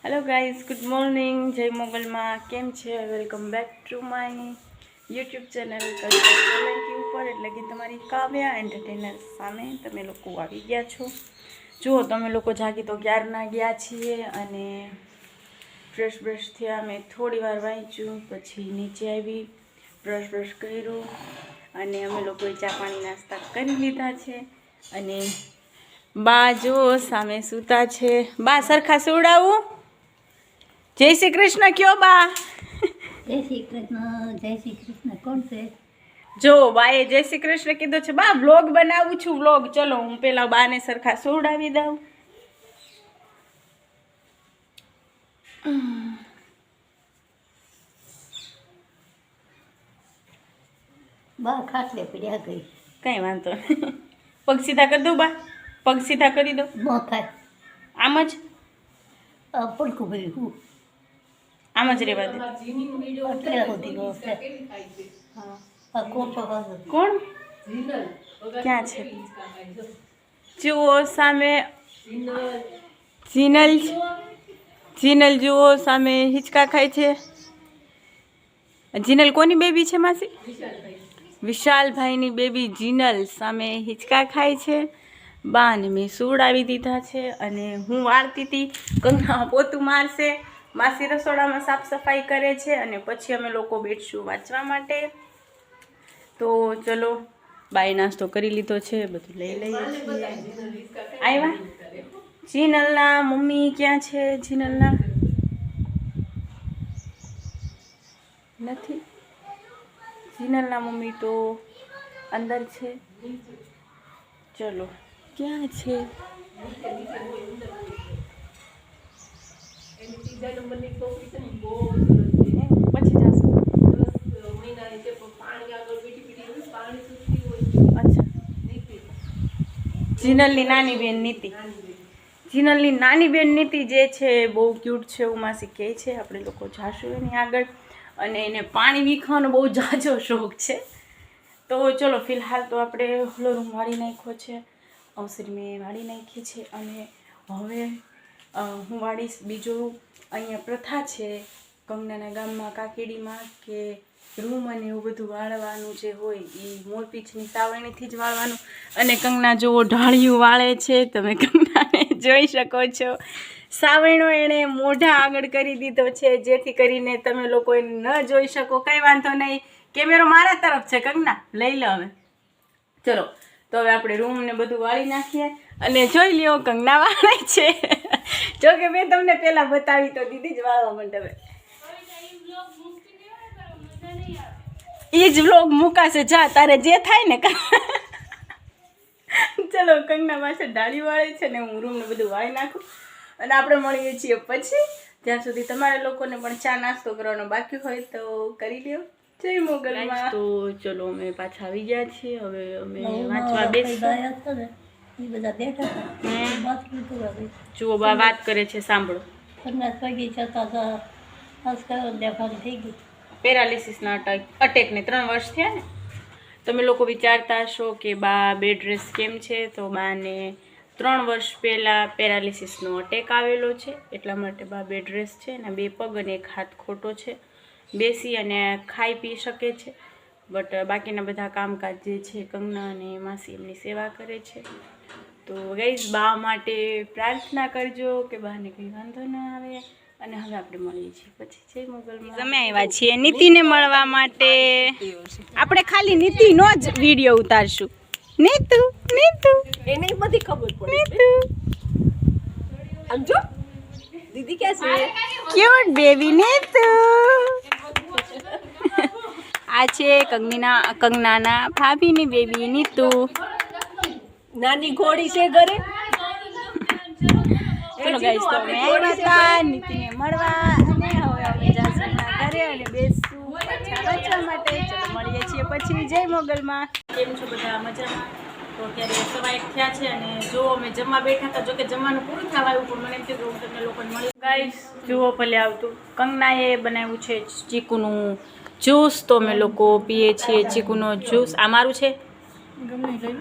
Hello guys, good morning. जय मोगलમાં કેમ છે? Welcome back to my YouTube channel culture Solanki ઉપર, એટલે કે તમારી કાવ્યા એન્ટરટેનર સામે તમે લોકો આવી ગયા છો। જુઓ, તમે લોકો જાગી તો ક્યારના ગયા છીએ અને બ્રશ થયા। મેં થોડી વાર વાંચ્યું, પછી નીચે આવી, બ્રશ કર્યો અને અમે લોકોએ ચા પાણી નાસ્તા કરી લીધા છે। અને બા જો સામે સૂતા છે। બા સરખા સુવડાવું? जय श्री कृष्ण क्यों बा? जय श्री कृष्ण कौन से? जो बाए जय श्री कृष्ण कीधो छे। बा व्लॉग बनावुं छुं, व्लॉग। चलो हूँ पेला बा ने सरखा सुवडावी दऊं। बा खाटले पड्या गई कई वांधो नहीं। पग सीधा कर दो बा, पग सीधा करी दो। न थाय आम ज पलकू भरी हूँ आम ज रेवा दे। એટલે સુધી છે હા કોણ પગાર કોણ? ક્યાં છે? જુઓ સામે જીનલ જુઓ સામે હિંચકા ખાય છે। જીનલ કોની બેબી છે માસી? વિશાલભાઈની બેબી જીનલ સામે હિંચકા ખાય છે। બાને મેં સુવડાવી દીધા છે અને હું વાળતી હતી। કંગના પોતું મારશે, માસી રસોડામાં સાફ સફાઈ કરે છે અને પછી અમે લોકો બેઠશું વાંચવા માટે। તો ચલો, બાએ નાસ્તો કરી લીધો છે, બધું લઈ લઈએ છીએ। આવ્યા? જીનલના મમ્મી ક્યાં છે? જીનલના નથી। જીનલના મમ્મી તો અંદર છે। ચલો, ક્યાં છે? પછી જશે। અચ્છા, જીનલની નાની બેન નીતિ, જીનલની નાની બેન નીતિ જે છે બહુ ક્યુટ છે એવું માસી કહે છે। આપણે લોકો જાશું એની આગળ અને એને પાણી વીખવાનો બહુ જાજો શોખ છે। તો ચલો, ફિલહાલ તો આપણે હલો રૂમ વાળી નાખ્યો છે, અવસરી મેં વાળી નાખી છે અને હવે હું વાળીશ બીજો। અહીંયા પ્રથા છે કંગનાના ગામમાં, કાકેડીમાં, કે રૂમ અને એવું બધું વાળવાનું જે હોય એ મોરપીંછની સાવરણીથી જ વાળવાનું। અને કંગના જુઓ ઢાળિયું વાળે છે, તમે કંગનાને જોઈ શકો છો। સાવરણો એણે મોઢા આગળ કરી દીધો છે જેથી કરીને તમે લોકો એને ન જોઈ શકો। કંઈ વાંધો નહીં, કેમેરો મારા તરફ છે કંગના, લઈ લો હવે। ચલો, તો હવે આપણે રૂમ ને બધું વાળી નાખીએ અને જોઈ લ્યો કંગના વાળે છે। જો કે મેં તમને પહેલાં બતાવી તો દીધી જ વાળવા મંડપે। એ જ વ્લોગ મૂકાશે, જા તારે જે થાય ને। ચલો, કંગના પાસે ડાળી વાળે છે ને હું રૂમ ને બધું વાળી નાખું અને આપણે મળીએ છીએ પછી। ત્યાં સુધી તમારા લોકોને પણ ચા નાસ્તો કરવાનો બાકી હોય તો કરી લ્યો। જય મોગલમાં। તો ચલો, અમે પાછા આવી ગયા છીએ, હવે અમે વાંચવા બેસીશું। એ બધા બેઠા હતા વાત કીધું જુઓ બા વાત કરે છે, સાંભળો। 50 વાગે જતા હતા, ખાસ કરો દેખાડી થઈ ગઈ પેરાલિસિસના અટેકને 3 વર્ષ થયા ને। તમે લોકો વિચારતા હશો કે બા બેડ રેસ્ટ કેમ છે? તો બાને 3 વર્ષ પહેલાં પેરાલિસિસનો અટેક આવેલો છે, એટલા માટે બા બેડ રેસ્ટ છે। એના 2 પગ અને 1 હાથ ખોટો છે, બેસી અને ખાઈ પી શકે છે, બટ બાકીના બધા કામકાજ જે છે કંગના અને માસી એમની સેવા કરે છે। તો ગાઈઝ, બા માટે પ્રાર્થના કરજો કે બાને કંઈ વાંધો ન આવે। અને હવે આપણે મળીએ છીએ પછી। જય મોગલમાં। અમે આવ્યા છીએ નીતિને મળવા માટે। આપણે ખાલી નીતિનો જ વિડીયો ઉતારશું। નીતુ નીતુ એને બધી ખબર પડે નીતુ આમ જો દીદી ક્યાં છે? Cute baby Neetu. આ છે કંગનાના ભાભીની બેબી નીતુ। નાની ઘોડી છે ઘરે। ચલો ગાઈસ, તો અમે આવ્યા હતા નીતિને મળવા અને હવે અમે જાશું એના ઘરે અને બેસશું પાછા વાંચવા માટે। ચલો, મળીએ છીએ પછી। જય મોગલમાં। કેમ છો બધા? મજામાં? તો અત્યારે 1:15 થયા છે અને જો અમે જમવા બેઠા હતા, જો કે જમવાનું પૂરું થવા આવ્યું પણ મને એમ થયું કે હું તમને લોકોને મળી। ગાઈસ જુઓ, ભલે આવતું, કંગનાએ બનાવ્યું છે ચીકુનું જ્યુસ, તો અમે લોકો પીએ છીએ ચીકુનો જ્યુસ। આ મારું છે, ગમે લઈ।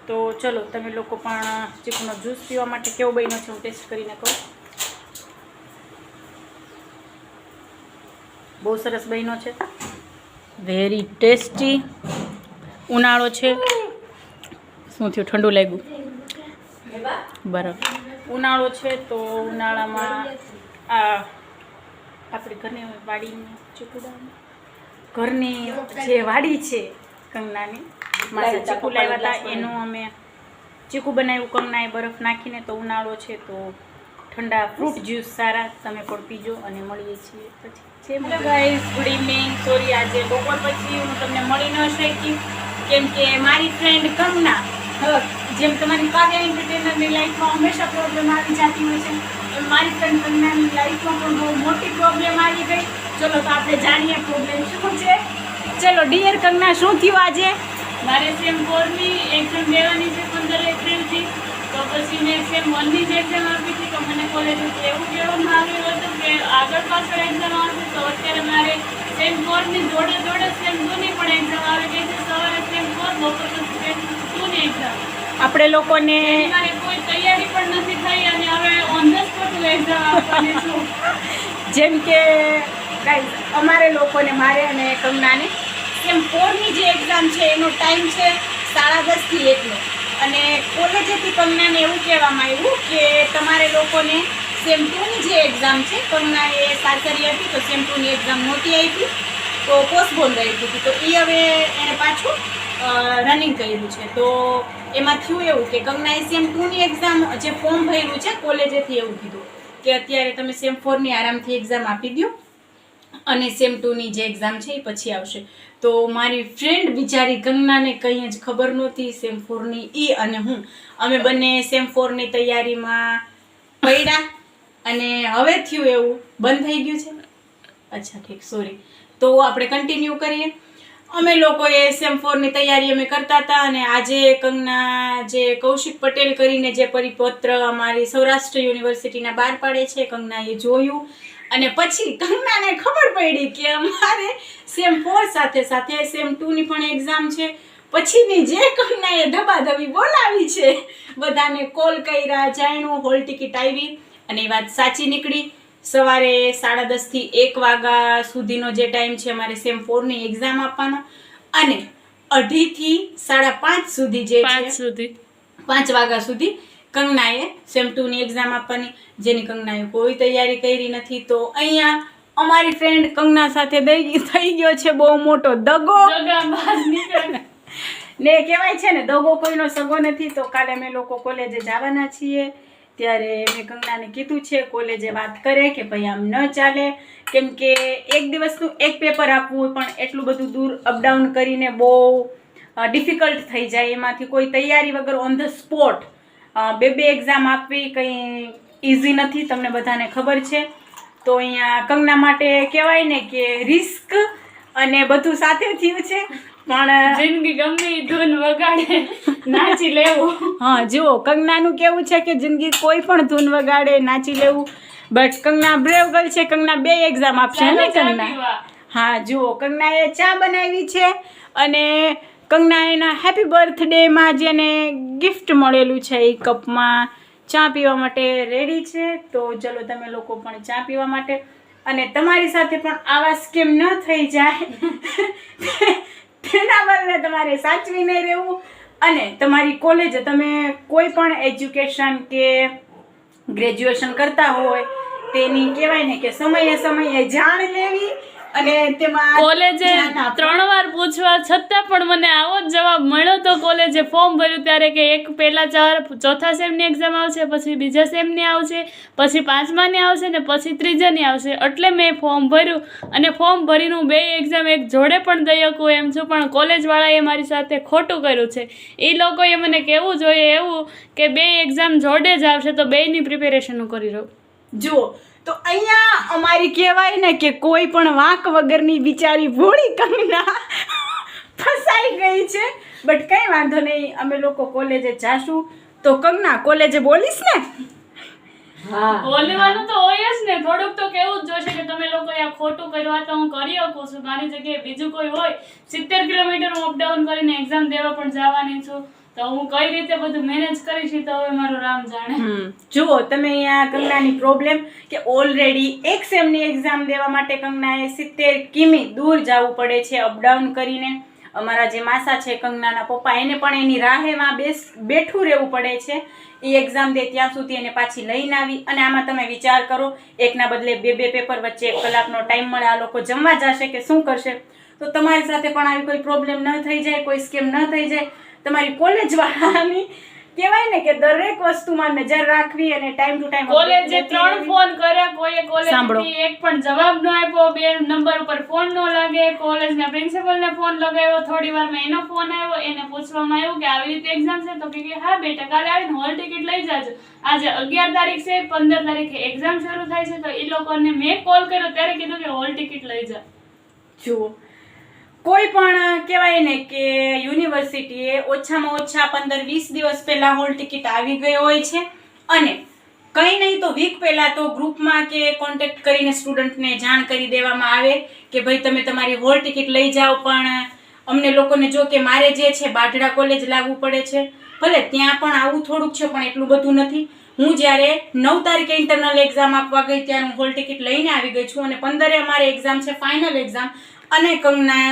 તો ચલો, તમે લોકો પણ ચીકુનો જ્યુસ પીવા માટે કેવો બન્યો છે હું ટેસ્ટ કરીને કહું। બહુ સરસ બન્યો છે, વેરી ટેસ્ટી. ઉનાળો છે, શું થયું, ઠંડુ લાગ્યું? બરાબર. ઉનાળો છે તો ઉનાળામાં આ આપણી ઘરની વાડીની ઘરની જે વાડી છે કંગનાની, મારે ચીકુ લાવ્યા હતા એનું અમે ચીકુ બનાવ્યું કંગનાએ બરફ નાખીને. તો ઉનાળો છે તો ઠંડા ફ્રૂટ જ્યુસ સારા, તમે પણ પીજો. અને મળીએ છીએ પછી. Hello guys, good evening. Sorry આજે બપોર પછી હું તમને મળી ન શકી, કેમ કે મારી ફ્રેન્ડ કંગના, જેમ તમારી કાવ્યા એન્ટરટેનરની લાઈફમાં હંમેશા પ્રોબ્લેમ આવી જતી હોય છે, એમ મારી ફ્રેન્ડ કંગનાની લાઈફમાં પણ બહુ મોટી પ્રોબ્લેમ આવી ગઈ. ચલો તો આપણે જાણીએ પ્રોબ્લેમ શું છે. ચલો ડિયર કંગના, શું થયું આજે? મારે સેમ 4 ની એક્ઝામ દેવાની છે 15 એપ્રિલથી. તો પછી મેં સેમ 1 ની જ એક્ઝામ આપી હતી. તો મને કોલેજથી એવું કહેવામાં આવ્યું હતું કે આગળ પાછળ એક્ઝામ આવશે. તો અત્યારે મારે સેમ 4 ની જોડે જોડે સેમ 2 ની પણ એક્ઝામ આવી ગઈ છે. સવારે સેમ 4, બપોરે સેમ 2 ની એક્ઝામ. આપણે લોકોને મારે કોઈ તૈયારી પણ નથી થઈ અને હવે ઓન ધ સ્પોટ એક્ઝામ આપવાની છું. જેમ કે ગાઈઝ, અમારે લોકોને, મારે અને કંગનાને સેમ 4 ની જે એક્ઝામ છે એનો ટાઈમ છે 10:30 થી 1 નો. અને કોલેજેથી કંગનાને એવું કહેવામાં આવ્યું કે તમારે લોકોને સેમ 2 ની જે એક્ઝામ છે, કંગનાએ સારસરી હતી તો સેમ 2 ની એક્ઝામ નહોતી આપી, તો પોસ્ટપોન રહી હતી. તો એ હવે એણે પાછું રનિંગ કર્યું છે. તો એમાં થયું એવું કે કંગનાએ સેમ 2 ની એક્ઝામ જે ફોર્મ ભર્યું છે કોલેજેથી એવું કીધું કે અત્યારે તમે સેમ 4 ની આરામથી એક્ઝામ આપી દો અને સેમ 2 ની જે એક્ઝામ છે એ પછી આવશે. તો મારી ફ્રેન્ડ બિચારી કંગનાને કંઈ જ ખબર નહોતી સેમ 4 ની. ઈ અને હું અમે બંને સેમ 4 ની તૈયારીમાં પડ્યા અને હવે થયું એવું બંધ થઈ ગયું છે. અચ્છા ઠીક, સોરી. તો આપણે કન્ટિન્યુ કરીએ. અમે લોકોએ સેમ 4 ની તૈયારી અમે કરતા હતા અને આજે કંગના જે કૌશિક પટેલ કરીને જે પરિપત્ર અમારી સૌરાષ્ટ્ર યુનિવર્સિટીના બહાર પાડે છે, કંગનાએ જોયું અને પછી કંગનાને ખબર પડી કે અમારે સેમ 4 સાથે સાથે સેમ 2 ની પણ એક્ઝામ છે. પછીની જે કંગનાએ ધબાધબી બોલાવી છે, બધાને કોલ કર્યા, જાણ્યું, હોલ ટિકિટ આવી અને એ વાત સાચી નીકળી. સવારે 10:30 થી 1 વાગ્યા સુધીનો જે ટાઈમ છે અમારે સેમ 4 ની એક્ઝામ આપવાનો અને 2:30 થી 5:30 સુધી જે છે 5 વાગ્યા સુધી કંગનાએ સેમ 2 ની એક્ઝામ આપવાની, જેની કંગનાએ કોઈ તૈયારી કરી નથી. તો અહીંયા અમારી ફ્રેન્ડ કંગના સાથે થઈ ગયો છે બહુ મોટો દગો. ને કહેવાય છે ને, દગો કોઈનો સગો નથી. તો કાલે અમે લોકો કોલેજે જવાના છીએ, ત્યારે મેં કંગનાને કીધું છે કોલેજે વાત કરે કે ભાઈ આમ ન ચાલે, કેમ કે એક દિવસનું એક પેપર આપવું પણ એટલું બધું દૂર અપડાઉન કરીને બહુ ડિફિકલ્ટ થઈ જાય. એમાંથી કોઈ તૈયારી વગર ઓન ધ સ્પોટ બે એક્ઝામ આપવી કંઈ ઇઝી નથી, તમને બધાને ખબર છે. તો અહીંયા કંગના માટે કહેવાય ને કે રિસ્ક અને બધું સાથે થયું છે. પણ જિંદગી ગમે ઈ ધૂન વગાડે નાચી લેવું. હા જુઓ, કંગનાનું કેવું છે કે જિંદગી કોઈ પણ ધૂન વગાડે નાચી લેવું. બટ કંગના બ્રેવ ગર્લ છે, કંગના 2 એક્ઝામ આપશે ને કંગના? હા જુઓ, કંગનાએ ચા બનાવી છે અને કંગના એના હેપી બર્થડેમાં જેને ગિફ્ટ મળેલું છે એ કપમાં ચા પીવા માટે રેડી છે. તો ચલો તમે લોકો પણ ચા પીવા માટે, અને તમારી સાથે પણ આવા સ્કેમ ન થઈ જાય તેના બદલે તમારે સાચવીને રહેવું. અને તમારી કોલેજ, તમે કોઈ પણ એજ્યુકેશન કે ગ્રેજ્યુએશન કરતા હોય તેની કહેવાય ને કે સમયે જાણ લેવી અને તેમાં કોલેજે 3 વાર પૂછવા છતાં પણ મને આવો જ જવાબ મળ્યો. તો કોલેજે ફોર્મ ભર્યું ત્યારે કે એક પહેલા 4 સેમની એક્ઝામ આવશે, પછી બીજા સેમની આવશે, પછી 5માની આવશે ને પછી 3જાની આવશે. એટલે મેં ફોર્મ ભર્યું અને ફોર્મ ભરીને હું 2 એક્ઝામ એક જોડે પણ દઈ શકું એમ છું, પણ કોલેજવાળાએ મારી સાથે ખોટું કર્યું છે. એ લોકોએ મને કહેવું જોઈએ એવું કે 2 એક્ઝામ જોડે જ આવશે તો 2ની પ્રિપેરેશન હું કરી રહું. જુઓ, તો અહીંયા અમારી કહેવાય ને કે કોઈ પણ વાંક વગરની બિચારી ભોળી કંગના ફસાઈ ગઈ છે. બટ કંઈ વાંધો નહીં, અમે લોકો કોલેજે જાશું. તો કંગના કોલેજે બોલીશ ને? બોલવાનું તો હોય જ ને, થોડુંક તો કેવું જ જોશે કે તમે લોકો આ ખોટું કર્યું, આ તો હું કરી શકું છું. મારી જગ્યાએ બીજું કોઈ હોય 70 કિલોમીટર હું અપડાઉન કરીને એક્ઝામ દેવા પણ જવાની છું. તો હું કઈ રીતે બધું મેનેજ કરીશ ઈ તો હવે મારું રામ જાણે. જુઓ તમે અહીંયા કંગનાની પ્રોબ્લેમ કે ઓલરેડી એક સેમની એક્ઝામ દેવા માટે કંગનાએ 70 કિમી દૂર જવું પડે છે અપડાઉન કરીને. અમારા જે માસા છે કંગનાના પપ્પા એને પણ એની રાહેમાં બેઠું રહેવું પડે છે એ એક્ઝામ દે ત્યાં સુધી એને પાછી લઈને આવી. અને આમાં તમે વિચાર કરો એકના બદલે 2 પેપર વચ્ચે 1 કલાકનો ટાઈમ મળે, આ લોકો જમવા જશે કે શું કરશે? તો તમારી સાથે પણ આવી કોઈ પ્રોબ્લેમ ન થઈ જાય, કોઈ સ્કેમ ન થઈ જાય. તમારી કોલેજવાળાની કહેવાય ને કે દરેક વસ્તુમાં નજર રાખવી અને ટાઈમ ટુ ટાઈમ કોલેજે 3 ફોન કર્યા, કોઈએ કોલેજથી એક પણ જવાબ ન આપ્યો, 2 નંબર ઉપર ફોન ન લાગે, કોલેજના પ્રિન્સિપલને ફોન લગાવ્યો, થોડી વારમાં એનો ફોન આવ્યો, એને પૂછવામાં આવ્યું કે આવી રીતે એક્ઝામ છે તો કે હા બેટા કાલે આવીને હોલ ટિકિટ લઈ જાજો. આજે 11 તારીખ છે, 15 તારીખે એક્ઝામ શરૂ થાય છે તો એ લોકોને મેં કોલ કર્યો ત્યારે કીધું કે હોલ ટિકિટ લઈ જા. જુઓ કોઈ પણ કહેવાય ને કે યુનિવર્સિટીએ ઓછામાં ઓછા 15-20 દિવસ પહેલા હોલ ટિકિટ આવી ગઈ હોય છે અને કંઈ નહીં તો વીક પહેલા તો ગ્રુપમાં કે કોન્ટેક્ટ કરીને સ્ટુડન્ટને જાણ કરી દેવામાં આવે કે ભાઈ તમે તમારી હોલ ટિકિટ લઈ જાઓ. પણ અમને લોકોને જો કે મારે જે છે બાઢડા કોલેજ લાગવું પડે છે, ભલે ત્યાં પણ આવું થોડુંક છે પણ એટલું બધું નથી. હું જ્યારે 9 તારીખે ઇન્ટરનલ એક્ઝામ આપવા ગઈ ત્યારે હું હોલ ટિકિટ લઈને આવી ગઈ છું અને 15એ અમારે એક્ઝામ છે, ફાઇનલ એક્ઝામ. અને કંગના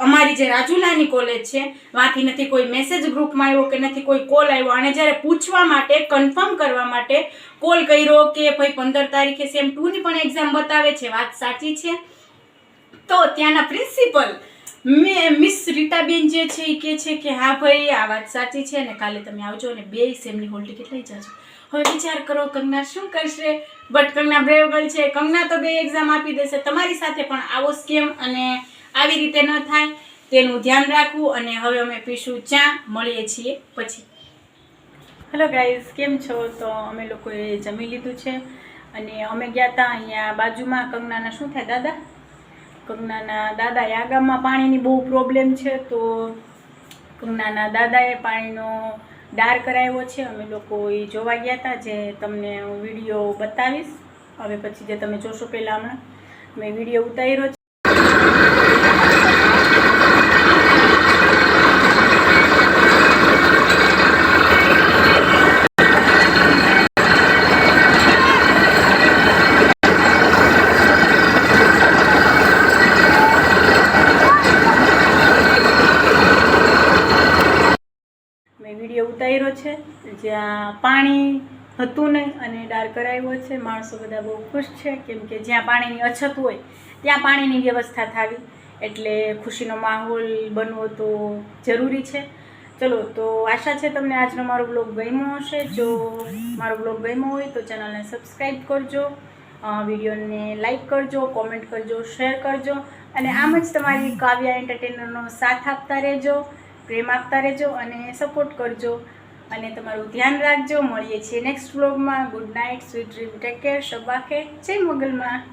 અમારી જે રાજુલાની કોલેજ છે વાંથી નથી કોઈ મેસેજ ગ્રુપમાં આવ્યો કે નથી કોઈ કોલ આવ્યો. અને જ્યારે પૂછવા માટે કન્ફર્મ કરવા માટે કોલ કર્યો કે ભાઈ 15 તારીખે સેમ 2 ની પણ એક્ઝામ બતાવે છે, વાત સાચી છે? તો ત્યાંના પ્રિન્સિપલ મિસ રીટાબેન જે છે એ કહે છે કે હા ભાઈ આ વાત સાચી છે અને કાલે તમે આવજો અને 2 સેમની હોલ ટિકિટ લઈ જાજો. હવે વિચાર કરો કંગના શું કરશે? બટ કંગના બ્રેવ ગર્લ છે, કંગના તો 2 એક્ઝામ આપી દેશે. તમારી સાથે પણ આવો સ્કેમ અને આવી રીતે ન થાય તેનું ધ્યાન રાખવું. અને હવે અમે પીશું ચા, મળીએ છીએ પછી. હેલો ગાઈઝ, કેમ છો? તો અમે લોકોએ જમી લીધું છે અને અમે ગયા હતા અહીંયા બાજુમાં કંગનાના શું થાય દાદા, કંગનાના દાદાએ આ ગામમાં પાણીની બહુ પ્રોબ્લેમ છે તો કંગનાના દાદાએ પાણીનો ડાર કરાવ્યો છે. અમે લોકો એ જોવા ગયા હતા જે તમને હું વિડીયો બતાવીશ હવે પછી, જે તમે જોશો પહેલાં હમણાં મેં વિડીયો ઉતાર્યો છે. ઉતાર્યો છે જ્યાં પાણી હતું નહીં અને ડાર કરાવ્યો છે. માણસો બધા બહુ ખુશ છે કેમ કે જ્યાં પાણીની અછત હોય ત્યાં પાણીની વ્યવસ્થા થવી એટલે ખુશીનો માહોલ બનવો તો જરૂરી છે. ચલો, તો આશા છે તમને આજનો મારો બ્લોગ ગમ્યો હશે. જો મારો બ્લોગ ગમ્યો હોય તો ચેનલને સબસ્ક્રાઈબ કરજો, વિડીયોને લાઈક કરજો, કોમેન્ટ કરજો, શેર કરજો અને આમ જ તમારી કાવ્યા એન્ટરટેનરનો સાથ આપતા રહેજો, પ્રેમ આપતા રહેજો અને સપોર્ટ કરજો અને તમારું ધ્યાન રાખજો. મળીએ છીએ નેક્સ્ટ વ્લોગમાં. Good night, sweet dream, take care, શબાખે, જય મોગલમાં.